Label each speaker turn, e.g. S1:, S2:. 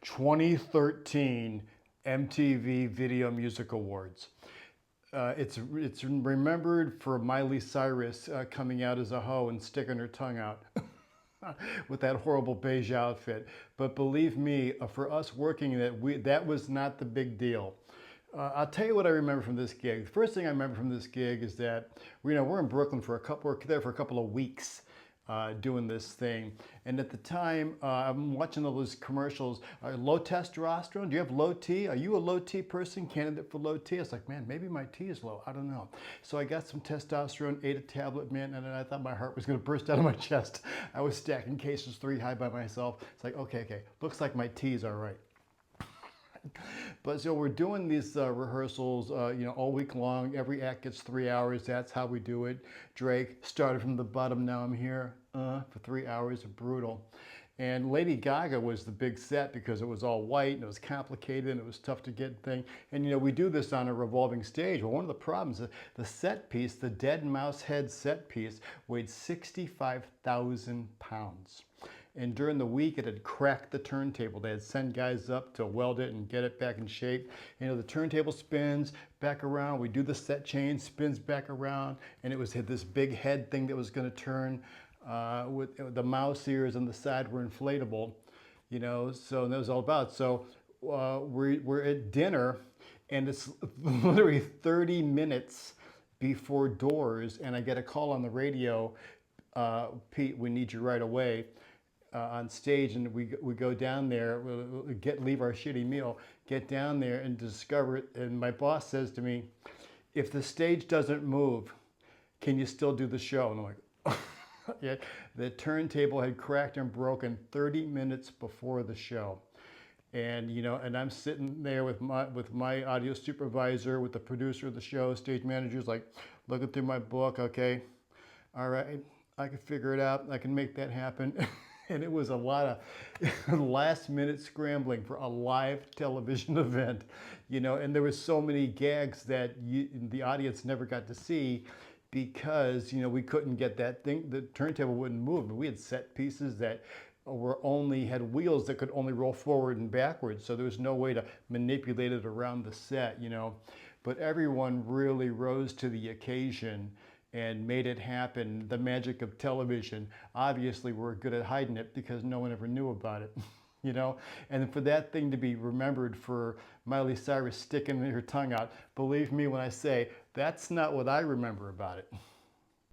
S1: 2013 MTV Video Music Awards. It's remembered for Miley Cyrus coming out as a hoe and sticking her tongue out with that horrible beige outfit. But believe me, for us working that was not the big deal. I'll tell you what I remember from this gig. The first thing I remember from this gig is that we're in Brooklyn we're there for a couple of weeks. Doing this thing, and at the time I'm watching all those commercials. Low testosterone, do you have low T? Are you a low T person, candidate for low T? I was like, man, maybe my T is low, I don't know. So I got some testosterone, ate a tablet, man, and then I thought my heart was going to burst out of my chest. I was stacking cases 3 high by myself. It's like, okay, looks like my T is all right. But so we're doing these rehearsals, all week long. Every act gets 3 hours. That's how we do it. Drake started from the bottom. Now I'm here for 3 hours. Brutal. And Lady Gaga was the big set because it was all white and it was complicated and it was tough to get thing. And we do this on a revolving stage. Well, one of the problems, the set piece, the dead mouse head set piece, weighed 65,000 pounds. And during the week, it had cracked the turntable. They had sent guys up to weld it and get it back in shape. The turntable spins back around. We do the set change, spins back around, and had this big head thing that was going to turn. With the mouse ears on the side were inflatable, so that was all about. So we're at dinner, and it's literally 30 minutes before doors, and I get a call on the radio, Pete, we need you right away. On stage, and we go down there, leave our shitty meal, get down there and discover it. And my boss says to me, if the stage doesn't move, can you still do the show? And I'm like, yeah. The turntable had cracked and broken 30 minutes before the show. And and I'm sitting there with my audio supervisor, with the producer of the show, stage manager's like looking through my book. Okay, all right, I can figure it out. I can make that happen. And it was a lot of last minute scrambling for a live television event, and there were so many gags that the audience never got to see because, we couldn't get that thing, the turntable wouldn't move. We had set pieces that had wheels that could only roll forward and backwards. So there was no way to manipulate it around the set, but everyone really rose to the occasion and made it happen. The magic of television. Obviously, we're good at hiding it because no one ever knew about it, And for that thing to be remembered for Miley Cyrus sticking her tongue out, believe me when I say, that's not what I remember about it.